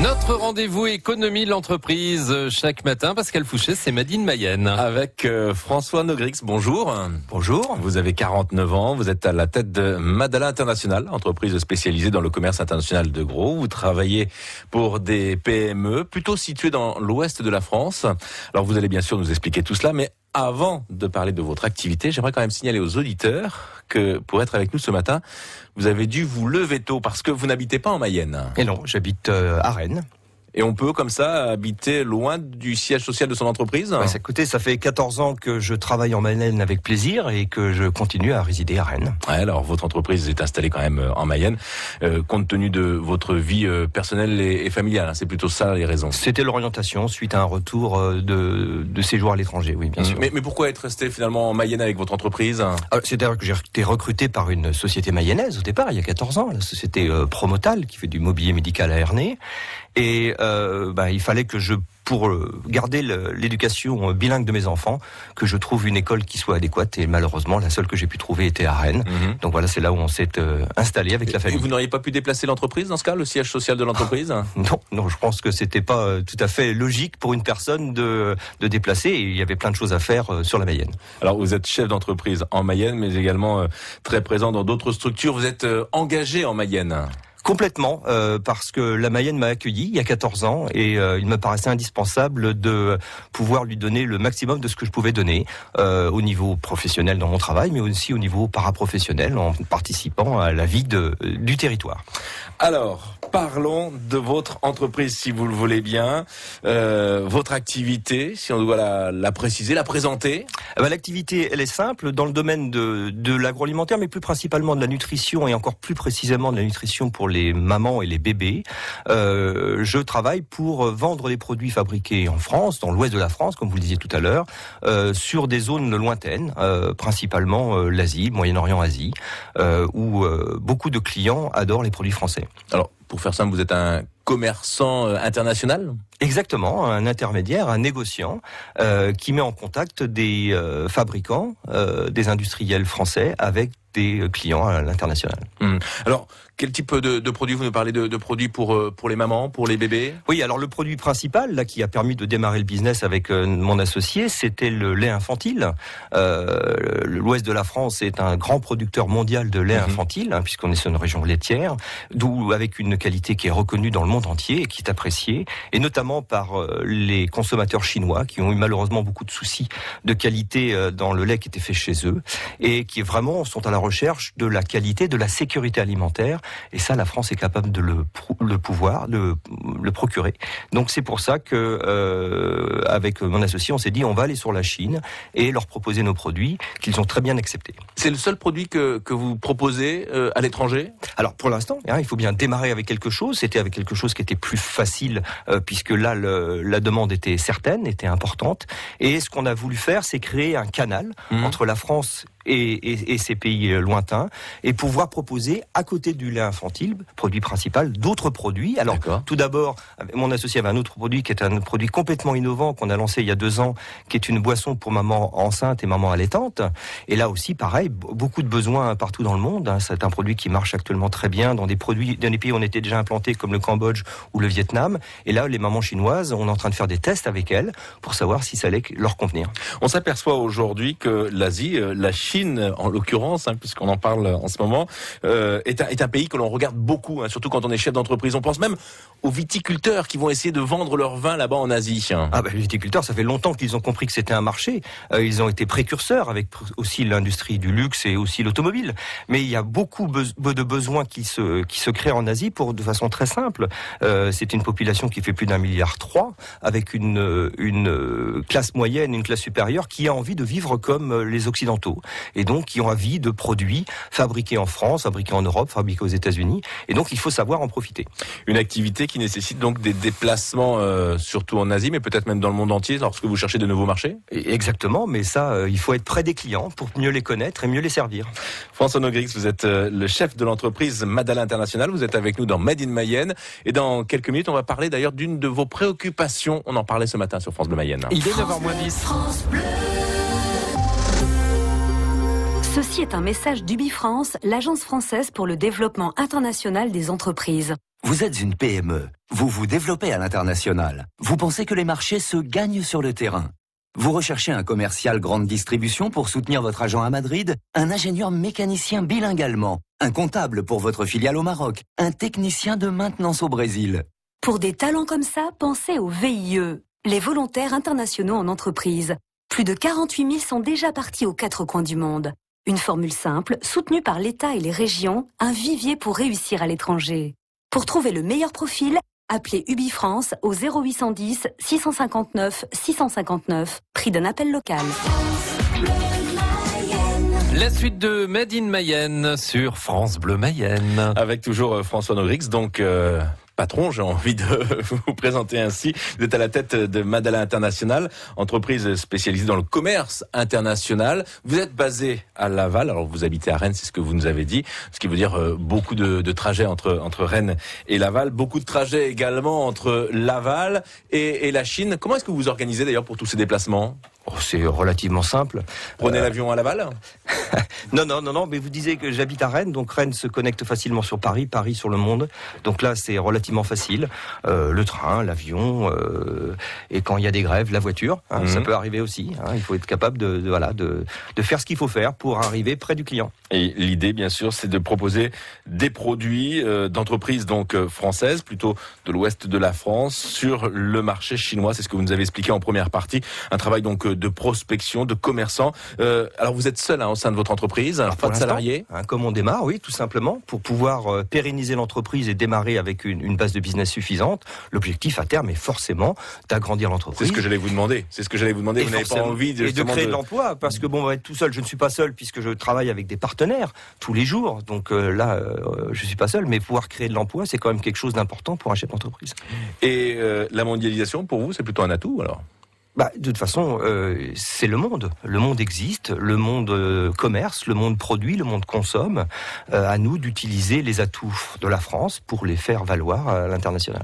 Notre rendez-vous économie de l'entreprise chaque matin. Pascal Fouché, c'est Madine Mayenne. Avec François Nogrix, bonjour. Bonjour. Vous avez 49 ans, vous êtes à la tête de Madala International, entreprise spécialisée dans le commerce international de gros. Vous travaillez pour des PME, plutôt situées dans l'ouest de la France. Alors vous allez bien sûr nous expliquer tout cela, mais avant de parler de votre activité, j'aimerais quand même signaler aux auditeurs que pour être avec nous ce matin, vous avez dû vous lever tôt parce que vous n'habitez pas en Mayenne. Et non, j'habite à Rennes. Et on peut comme ça habiter loin du siège social de son entreprise ? Ouais, écoutez, ça fait 14 ans que je travaille en Mayenne avec plaisir et que je continue à résider à Rennes. Ouais, alors votre entreprise est installée quand même en Mayenne, compte tenu de votre vie personnelle et familiale. Hein, c'est plutôt ça les raisons. C'était l'orientation suite à un retour de séjour à l'étranger, oui, bien sûr. Mais pourquoi être resté finalement en Mayenne avec votre entreprise ? C'est-à-dire que j'ai été recruté par une société mayonnaise au départ, il y a 14 ans, la société Promotal, qui fait du mobilier médical à Ernée. Et il fallait que pour garder l'éducation bilingue de mes enfants, que je trouve une école qui soit adéquate. Et malheureusement, la seule que j'ai pu trouver était à Rennes. Donc voilà, c'est là où on s'est installé avec la famille. Et vous n'auriez pas pu déplacer l'entreprise dans ce cas, le siège social de l'entreprise ? Non, je pense que c'était pas tout à fait logique pour une personne de déplacer. Et il y avait plein de choses à faire sur la Mayenne. Alors vous êtes chef d'entreprise en Mayenne, mais également très présent dans d'autres structures. Vous êtes engagé en Mayenne ? Complètement, parce que la Mayenne m'a accueilli il y a 14 ans et il me paraissait indispensable de pouvoir lui donner le maximum de ce que je pouvais donner au niveau professionnel dans mon travail, mais aussi au niveau paraprofessionnel en participant à la vie du territoire. Alors, parlons de votre entreprise, si vous le voulez bien. Votre activité, si on doit la préciser, la présenter. L'activité, elle est simple, dans le domaine de l'agroalimentaire, mais plus principalement de la nutrition et encore plus précisément de la nutrition pour les mamans et les bébés. Je travaille pour vendre des produits fabriqués en France, dans l'ouest de la France, comme vous le disiez tout à l'heure, sur des zones lointaines, principalement l'Asie, Moyen-Orient-Asie, où beaucoup de clients adorent les produits français. Alors, pour faire simple, vous êtes un commerçant international ? Exactement, un intermédiaire, un négociant qui met en contact des fabricants, des industriels français avec des clients à l'international. Alors, quel type de produits ? Vous nous parlez de produits pour les mamans, pour les bébés ? Oui, alors le produit principal, là, qui a permis de démarrer le business avec mon associé, c'était le lait infantile. L'ouest de la France est un grand producteur mondial de lait infantile, puisqu'on est sur une région laitière, d'où avec une qualité qui est reconnue dans le monde entier et qui est appréciée, et notamment par les consommateurs chinois qui ont eu malheureusement beaucoup de soucis de qualité dans le lait qui était fait chez eux, et qui vraiment sont à la recherche de la qualité, de la sécurité alimentaire, et ça, la France est capable de le procurer. Donc c'est pour ça que avec mon associé, on s'est dit on va aller sur la Chine et leur proposer nos produits qu'ils ont très bien acceptés. C'est le seul produit que vous proposez à l'étranger ? Alors pour l'instant, il faut bien démarrer avec quelque chose. C'était avec quelque chose qui était plus facile puisque là la demande était certaine, était importante. Et ce qu'on a voulu faire, c'est créer un canal entre la France et ces pays lointains, et pouvoir proposer à côté du lait infantile, produit principal, d'autres produits. Alors, tout d'abord, mon associé avait un autre produit qui est un produit complètement innovant qu'on a lancé il y a 2 ans, qui est une boisson pour maman enceinte et maman allaitante. Et là aussi, pareil, beaucoup de besoins partout dans le monde. C'est un produit qui marche actuellement très bien dans des pays où on était déjà implantés, comme le Cambodge ou le Vietnam. Et là, les mamans chinoises, on est en train de faire des tests avec elles pour savoir si ça allait leur convenir. On s'aperçoit aujourd'hui que l'Asie, la Chine en l'occurrence, puisqu'on en parle en ce moment, est un pays que l'on regarde beaucoup, surtout quand on est chef d'entreprise. On pense même aux viticulteurs qui vont essayer de vendre leur vin là-bas en Asie. Les viticulteurs, ça fait longtemps qu'ils ont compris que c'était un marché. Ils ont été précurseurs avec aussi l'industrie du luxe et aussi l'automobile. Mais il y a beaucoup de besoins qui se créent en Asie de façon très simple. C'est une population qui fait plus d'1,3 milliard, avec une classe moyenne, une classe supérieure qui a envie de vivre comme les Occidentaux. Et donc qui ont envie de produits fabriqués en France, fabriqués en Europe, fabriqués aux États-Unis. Et donc il faut savoir en profiter. Une activité qui nécessite donc des déplacements, surtout en Asie, mais peut-être même dans le monde entier, lorsque vous cherchez de nouveaux marchés. Exactement, mais ça, il faut être près des clients pour mieux les connaître et mieux les servir. François Nogrix, vous êtes le chef de l'entreprise Madala International. Vous êtes avec nous dans Made in Mayenne. Et dans quelques minutes, on va parler d'ailleurs d'une de vos préoccupations. On en parlait ce matin sur France Bleu Mayenne. Il est 9h-10. Ceci est un message d'UbiFrance, l'agence française pour le développement international des entreprises. Vous êtes une PME. Vous vous développez à l'international. Vous pensez que les marchés se gagnent sur le terrain. Vous recherchez un commercial grande distribution pour soutenir votre agent à Madrid, un ingénieur mécanicien bilingue allemand, un comptable pour votre filiale au Maroc, un technicien de maintenance au Brésil. Pour des talents comme ça, pensez au VIE, les volontaires internationaux en entreprise. Plus de 48 000 sont déjà partis aux 4 coins du monde. Une formule simple, soutenue par l'État et les régions, un vivier pour réussir à l'étranger. Pour trouver le meilleur profil, appelez UbiFrance au 0810 659 659, prix d'un appel local. La suite de Made in Mayenne sur France Bleu Mayenne. Avec toujours François Nogrix, donc patron, j'ai envie de vous présenter ainsi. Vous êtes à la tête de Madala International, entreprise spécialisée dans le commerce international. Vous êtes basé à Laval, alors vous habitez à Rennes, c'est ce que vous nous avez dit, ce qui veut dire beaucoup de trajets entre Rennes et Laval, beaucoup de trajets également entre Laval et la Chine. Comment est-ce que vous vous organisez d'ailleurs pour tous ces déplacements ? C'est relativement simple. Prenez l'avion à Laval ? Non, mais vous disiez que j'habite à Rennes, donc Rennes se connecte facilement sur Paris, Paris sur le monde. Donc là, c'est relativement facile. Le train, l'avion, et quand il y a des grèves, la voiture, ça peut arriver aussi. Il faut être capable de faire ce qu'il faut faire pour arriver près du client. Et l'idée, bien sûr, c'est de proposer des produits d'entreprises donc françaises, plutôt de l'ouest de la France, sur le marché chinois. C'est ce que vous nous avez expliqué en première partie. Un travail donc de prospection, de commerçants. Alors vous êtes seul au sein de votre entreprise, pas de salariés. Comme on démarre, oui, tout simplement, pour pouvoir pérenniser l'entreprise et démarrer avec une base de business suffisante. L'objectif à terme est forcément d'agrandir l'entreprise. C'est ce que j'allais vous demander. Vous n'avez pas envie de créer de l'emploi, parce que on va être tout seul. Je ne suis pas seul puisque je travaille avec des partenaires tous les jours. Donc là, je suis pas seul, mais pouvoir créer de l'emploi, c'est quand même quelque chose d'important pour un chef d'entreprise. Et la mondialisation, pour vous, c'est plutôt un atout alors ? De toute façon, c'est le monde. Le monde existe, le monde commerce, le monde produit, le monde consomme. À nous d'utiliser les atouts de la France pour les faire valoir à l'international.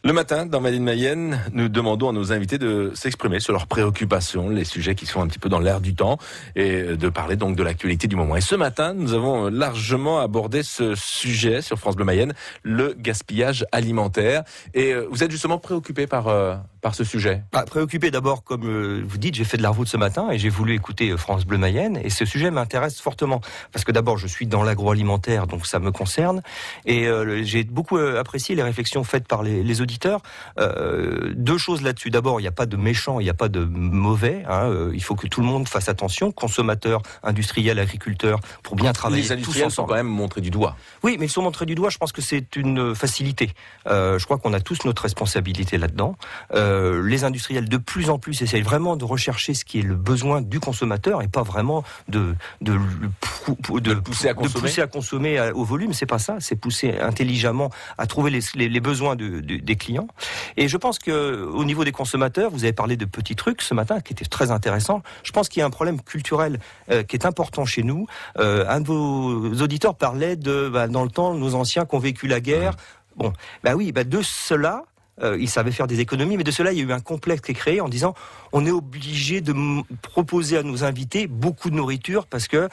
Le matin, dans Made in Mayenne, nous demandons à nos invités de s'exprimer sur leurs préoccupations, les sujets qui sont un petit peu dans l'air du temps, et de parler donc de l'actualité du moment. Et ce matin, nous avons largement abordé ce sujet sur France Bleu Mayenne, le gaspillage alimentaire. Et vous êtes justement préoccupé par ce sujet ? Préoccupé d'abord, comme vous dites, j'ai fait de la route ce matin et j'ai voulu écouter France Bleu Mayenne. Et ce sujet m'intéresse fortement. Parce que d'abord, je suis dans l'agroalimentaire, donc ça me concerne. Et j'ai beaucoup apprécié les réflexions faites par les auditeurs. Deux choses là-dessus. D'abord, il n'y a pas de méchants, il n'y a pas de mauvais. Il faut que tout le monde fasse attention, consommateurs, industriels, agriculteurs, pour bien travailler. Les industriels sont quand même montrés du doigt. Oui, mais ils sont montrés du doigt. Je pense que c'est une facilité. Je crois qu'on a tous notre responsabilité là-dedans. Les industriels de plus en plus essayent vraiment de rechercher ce qui est le besoin du consommateur et pas vraiment de le pousser à consommer au volume. C'est pas ça. C'est pousser intelligemment à trouver les besoins des clients. Et je pense que au niveau des consommateurs, vous avez parlé de petits trucs ce matin qui étaient très intéressants. Je pense qu'il y a un problème culturel qui est important chez nous. Un de vos auditeurs parlait dans le temps, nos anciens qui ont vécu la guerre. De cela, ils savaient faire des économies, mais de cela, il y a eu un complexe qui est créé en disant on est obligé de proposer à nos invités beaucoup de nourriture parce que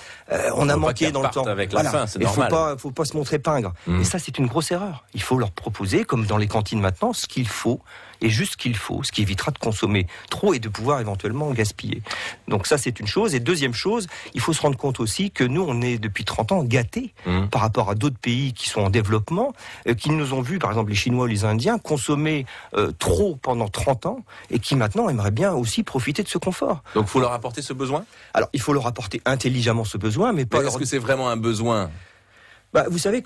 on a manqué dans le temps. Avec la faim, c'est normal. Faut pas se montrer pingre. Et ça, c'est une grosse erreur. Il faut leur proposer, comme dans les cantines maintenant, ce qu'il faut et juste ce qu'il faut, ce qui évitera de consommer trop et de pouvoir éventuellement gaspiller. Donc ça, c'est une chose. Et deuxième chose, il faut se rendre compte aussi que nous, on est depuis 30 ans gâtés par rapport à d'autres pays qui sont en développement, qui nous ont vus, par exemple les Chinois ou les Indiens, consommer trop pendant 30 ans et qui maintenant aimeraient bien aussi profiter de ce confort. Donc il faut leur apporter ce besoin ? Alors, il faut leur apporter intelligemment ce besoin, mais pas... Est-ce que c'est vraiment un besoin ? Vous savez,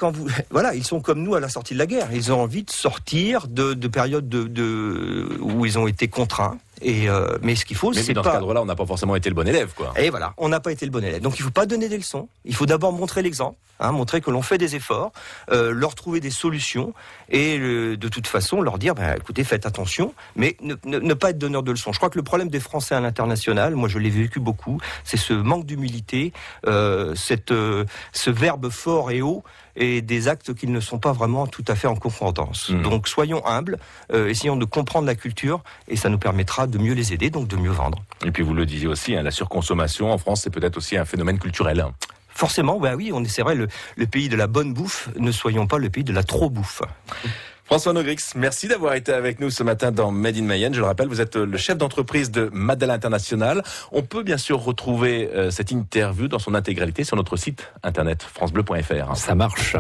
ils sont comme nous à la sortie de la guerre. Ils ont envie de sortir de périodes où ils ont été contraints. Mais ce qu'il faut, c'est dans ce cadre-là, on n'a pas forcément été le bon élève, quoi. Et voilà, on n'a pas été le bon élève. Donc il ne faut pas donner des leçons. Il faut d'abord montrer l'exemple, montrer que l'on fait des efforts, leur trouver des solutions et de toute façon leur dire, écoutez, faites attention, mais ne pas être donneur de leçons. Je crois que le problème des Français à l'international, moi je l'ai vécu beaucoup, c'est ce manque d'humilité, ce verbe fort et haut et des actes qui ne sont pas vraiment tout à fait en concordance. Donc soyons humbles, essayons de comprendre la culture et ça nous permettra de mieux les aider, donc de mieux vendre. Et puis vous le disiez aussi, la surconsommation en France, c'est peut-être aussi un phénomène culturel. Forcément, oui, c'est vrai, le pays de la bonne bouffe, ne soyons pas le pays de la trop bouffe. François Nogrix, merci d'avoir été avec nous ce matin dans Made in Mayenne. Je le rappelle, vous êtes le chef d'entreprise de Madala International. On peut bien sûr retrouver cette interview dans son intégralité sur notre site internet francebleu.fr. Ça marche.